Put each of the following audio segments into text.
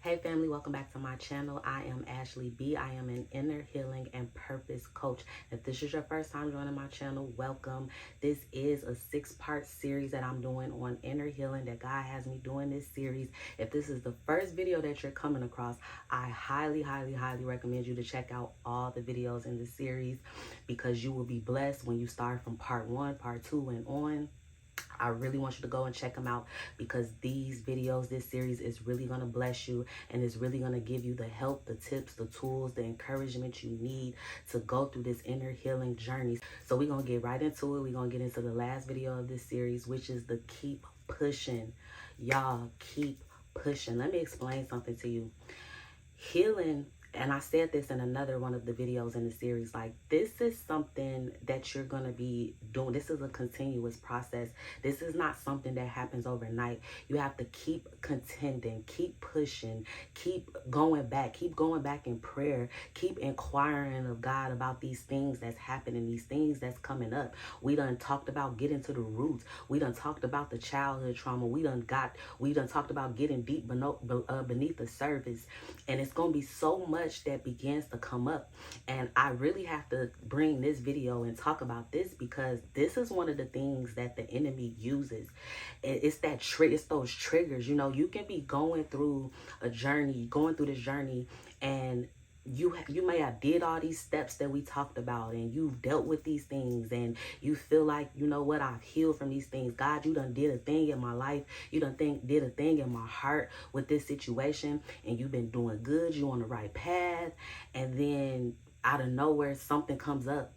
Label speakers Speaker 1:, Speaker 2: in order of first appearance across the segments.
Speaker 1: Hey family, welcome back to my channel. I am Ashley B. I am an inner healing and purpose coach. If this is your first time joining my channel, welcome. This is a 6-part series that I'm doing on inner healing that God has me doing this series. If this is the first video that you're coming across, I highly recommend you to check out all the videos in the series because you will be blessed when you start from part 1, part 2, and on. I really want you to go and check them out because these videos, this series is really going to bless you and it's really going to give you the help, the tips, the tools, the encouragement you need to go through this inner healing journey. So we're going to get right into it. We're going to get into the last video of this series, which is the keep pushing. Y'all, keep pushing. Let me explain something to you. Healing, and I said this in another one of the videos in the series, like this is something that you're going to be doing. This is a continuous process. This is not something that happens overnight. You have to keep contending, keep pushing, keep going back in prayer, keep inquiring of God about these things that's happening, these things that's coming up. We done talked about getting to the roots. We done talked about the childhood trauma. We done talked about getting deep beneath the surface. And it's going to be so much that begins to come up, and I really have to bring this video and talk about this because this is one of the things that the enemy uses. It's those triggers. You know, you can be going through this journey, and you may have did all these steps that we talked about, and you've dealt with these things, and you feel like, you know what, I've healed from these things. God, you done did a thing in my life. You done did a thing in my heart with this situation, and you've been doing good. You on the right path, and then out of nowhere, something comes up.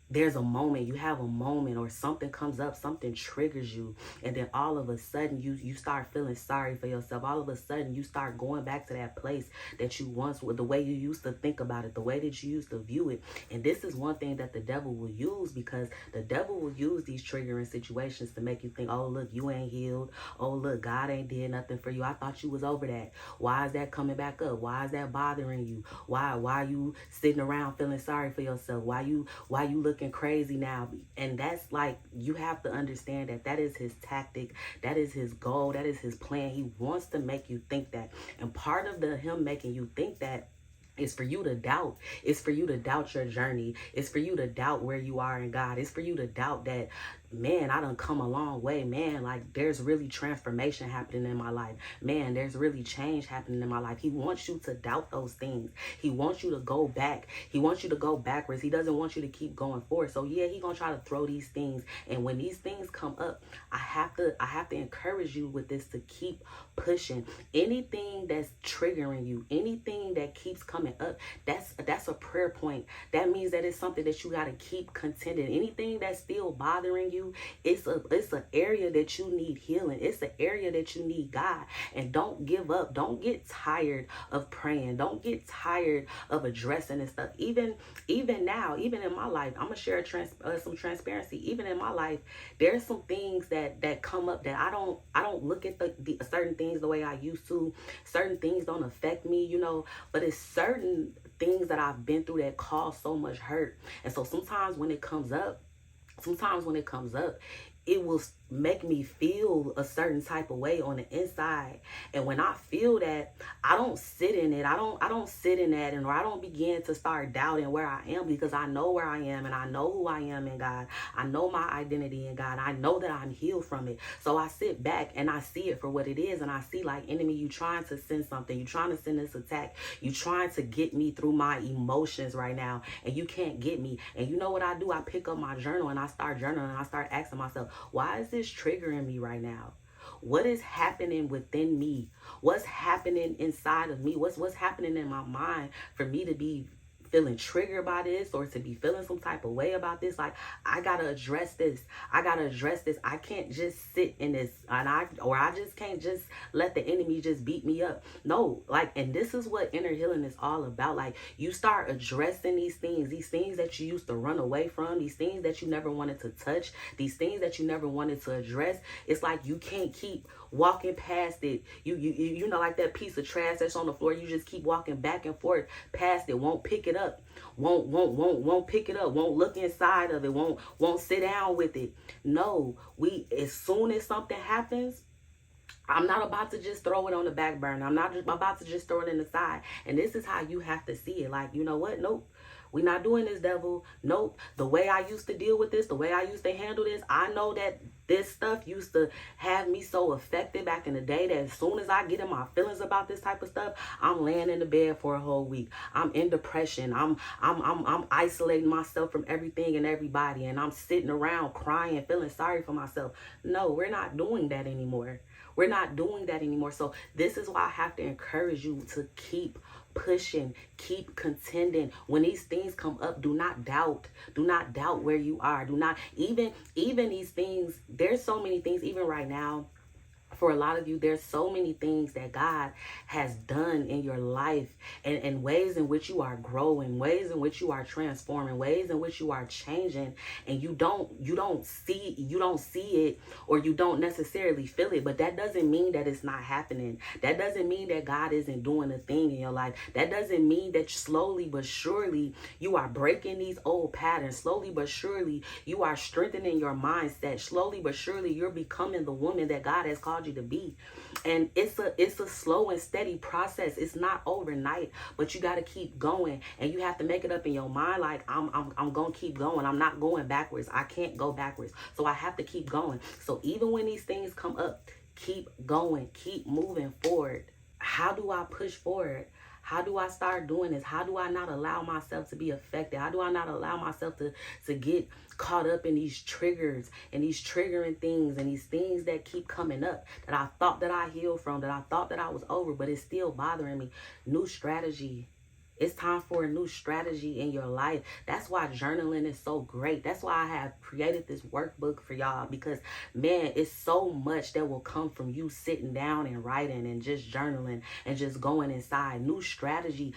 Speaker 1: There's a moment, you have a moment, or something comes up, something triggers you, and then all of a sudden you start feeling sorry for yourself. All of a sudden you start going back to that place that you once were, the way you used to think about it, the way that you used to view it. And this is one thing that the devil will use, because the devil will use these triggering situations to make you think, oh look, you ain't healed. Oh look, God ain't did nothing for you. I thought you was over that. Why is that coming back up? Why is that bothering you? Why are you sitting around feeling sorry for yourself? Why you looking crazy now? And that's like, you have to understand that is his tactic, that is his goal, that is his plan. He wants to make you think that, and part of him making you think that is for you to doubt. It's for you to doubt your journey. It's for you to doubt where you are in God. It's for you to doubt that, man, I done come a long way. Man, like there's really transformation happening in my life. Man, there's really change happening in my life. He wants you to doubt those things. He wants you to go back. He wants you to go backwards. He doesn't want you to keep going forward. So yeah, he gonna try to throw these things. And when these things come up, I have to encourage you with this to keep pushing. Anything that's triggering you, anything that keeps coming up, that's a prayer point. That means that it's something that you got to keep contending. Anything that's still bothering you, it's an area that you need healing. It's an area that you need God. And don't give up. Don't get tired of praying. Don't get tired of addressing this stuff. Even now, even in my life, I'm gonna share some transparency. Even in my life, there's some things that come up that I don't look at the certain things the way I used to. Certain things don't affect me, you know, but it's certain things that I've been through that cause so much hurt. And so sometimes when it comes up, it will make me feel a certain type of way on the inside. And when I feel that, I don't sit in it. I don't sit in that, or I don't begin to start doubting where I am, because I know where I am, and I know who I am in God. I know my identity in God. I know that I'm healed from it. So I sit back and I see it for what it is, and I see, like, enemy, you trying to send something. You trying to send this attack. You trying to get me through my emotions right now, and you can't get me. And you know what I do? I pick up my journal and I start journaling, and I start asking myself, why is this triggering me right now? What is happening within me? What's happening inside of me? What's happening in my mind for me to be feeling triggered by this, or to be feeling some type of way about this? Like, I gotta address this. I can't just sit in this, and I just can't just let the enemy just beat me up. No, like, and this is what inner healing is all about. Like, you start addressing these things that you used to run away from, these things that you never wanted to touch, these things that you never wanted to address. It's like you can't keep walking past it. You know, like that piece of trash that's on the floor, you just keep walking back and forth past it, won't pick it up, won't pick it up, won't look inside of it, won't sit down with it. No, as soon as something happens, I'm not about to just throw it on the back burner. I'm not just about to just throw it in the side. And this is how you have to see it. Like, you know what? Nope. We're not doing this, devil. Nope. The way I used to deal with this, the way I used to handle this, I know that this stuff used to have me so affected back in the day that as soon as I get in my feelings about this type of stuff, I'm laying in the bed for a whole week. I'm in depression. I'm isolating myself from everything and everybody, and I'm sitting around crying, feeling sorry for myself. No, we're not doing that anymore. We're not doing that anymore. So this is why I have to encourage you to keep pushing, keep contending. When these things come up, do not doubt. Do not doubt where you are. Do not even these things. There's so many things even right now. For a lot of you, there's so many things that God has done in your life, and ways in which you are growing, ways in which you are transforming, ways in which you are changing, and you don't see it, or you don't necessarily feel it. But that doesn't mean that it's not happening. That doesn't mean that God isn't doing a thing in your life. That doesn't mean that slowly but surely you are breaking these old patterns. Slowly but surely you are strengthening your mindset. Slowly but surely you're becoming the woman that God has called you to be. And it's a slow and steady process. It's not overnight, but you got to keep going, and you have to make it up in your mind, like I'm gonna keep going. I'm not going backwards. I can't go backwards, so I have to keep going. So even when these things come up, keep going, keep moving forward. How do I push forward? How do I start doing this? How do I not allow myself to be affected? How do I not allow myself to get caught up in these triggers and these triggering things and these things that keep coming up that I thought that I healed from, that I thought that I was over, but it's still bothering me? New strategy. It's time for a new strategy in your life. That's why journaling is so great. That's why I have created this workbook for y'all, because man, it's so much that will come from you sitting down and writing and just journaling and just going inside. New strategy,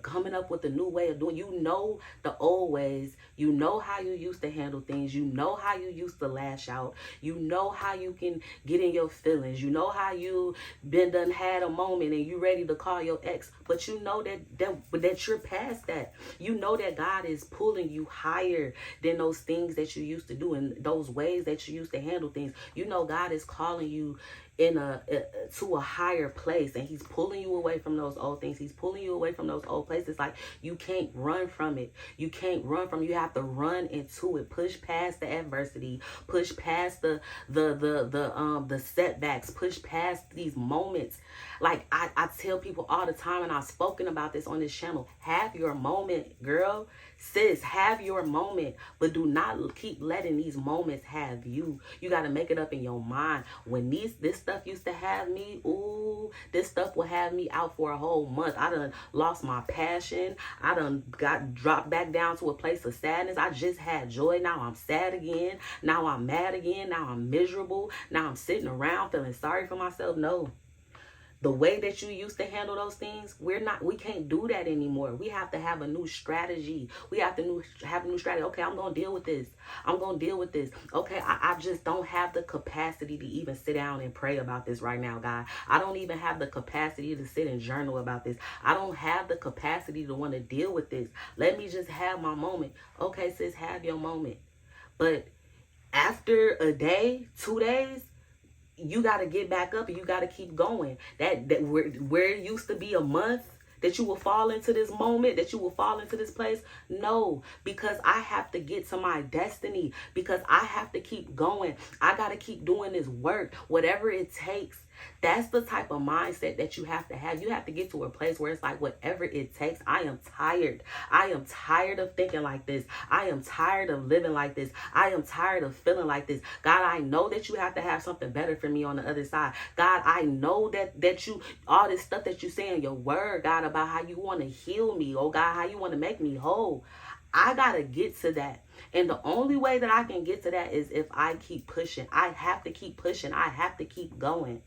Speaker 1: coming up with a new way of doing. You know the old ways. You know how you used to handle things. You know how you used to lash out. You know how you can get in your feelings. You know how you done had a moment and you ready to call your ex, but you know that you're past that. You know that God is pulling you higher than those things that you used to do and those ways that you used to handle things. You know God is calling you to a higher place, and he's pulling you away from those old things. He's pulling you away from those old places. Like, you can't run from it. You can't run from it. You have to run into it. Push past the adversity. Push past the setbacks. Push past these moments. Like I tell people all the time, and I've spoken about this on this channel, have your moment, girl. Sis, have your moment, but do not keep letting these moments have you. You got to make it up in your mind. When this stuff used to have me, ooh, this stuff will have me out for a whole month. I done lost my passion. I done got dropped back down to a place of sadness. I just had joy. Now I'm sad again. Now I'm mad again. Now I'm miserable. Now I'm sitting around feeling sorry for myself. No. The way that you used to handle those things, we can't do that anymore. We have to have a new strategy. We have to have a new strategy. Okay, I'm going to deal with this. I'm going to deal with this. Okay, I just don't have the capacity to even sit down and pray about this right now, God. I don't even have the capacity to sit and journal about this. I don't have the capacity to want to deal with this. Let me just have my moment. Okay, sis, have your moment. But after a day, 2 days, you got to get back up and you got to keep going. That where it used to be a month that you will fall into this moment, that you will fall into this place. No, because I have to get to my destiny, because I have to keep going. I got to keep doing this work, whatever it takes. That's the type of mindset that you have to have. You have to get to a place where it's like, whatever it takes. I am tired. I am tired of thinking like this. I am tired of living like this. I am tired of feeling like this. God, I know that you have to have something better for me on the other side. God, I know that you, all this stuff that you say in your word, God, about how you want to heal me. Oh God, how you want to make me whole. I got to get to that. And the only way that I can get to that is if I keep pushing. I have to keep pushing. I have to keep going.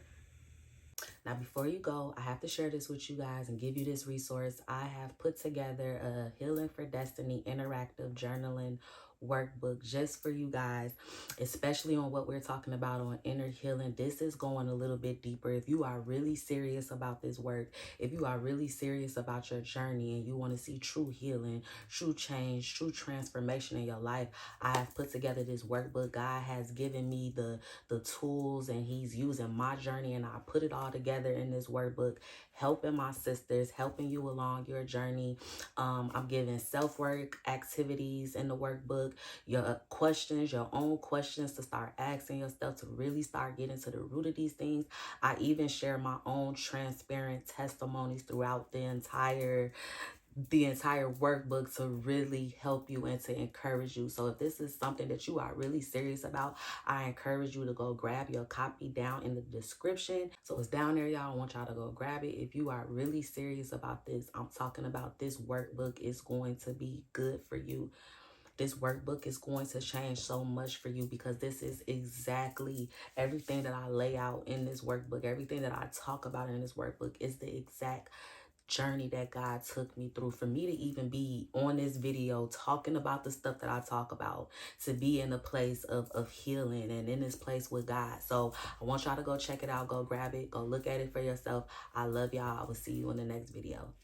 Speaker 1: Now, before you go, I have to share this with you guys and give you this resource. I have put together a Healing for Destiny Interactive Journaling workbook just for you guys, especially on what we're talking about on inner healing. This is going a little bit deeper. If you are really serious about this work, if you are really serious about your journey and you want to see true healing, true change, true transformation in your life, I have put together this workbook. God has given me the tools, and he's using my journey, and I put it all together in this workbook, helping my sisters, helping you along your journey. I'm giving self-work activities in the workbook, your questions, your own questions to start asking yourself to really start getting to the root of these things. I even share my own transparent testimonies throughout the entire workbook to really help you and to encourage you. So if this is something that you are really serious about, I encourage you to go grab your copy down in the description. So it's down there, y'all. I want y'all to go grab it. If you are really serious about this, I'm talking about this workbook is going to be good for you. This workbook is going to change so much for you, because this is exactly everything that I lay out in this workbook. Everything that I talk about in this workbook is the exact journey that God took me through. For me to even be on this video talking about the stuff that I talk about, to be in a place of healing and in this place with God. So I want y'all to go check it out, go grab it, go look at it for yourself. I love y'all. I will see you in the next video.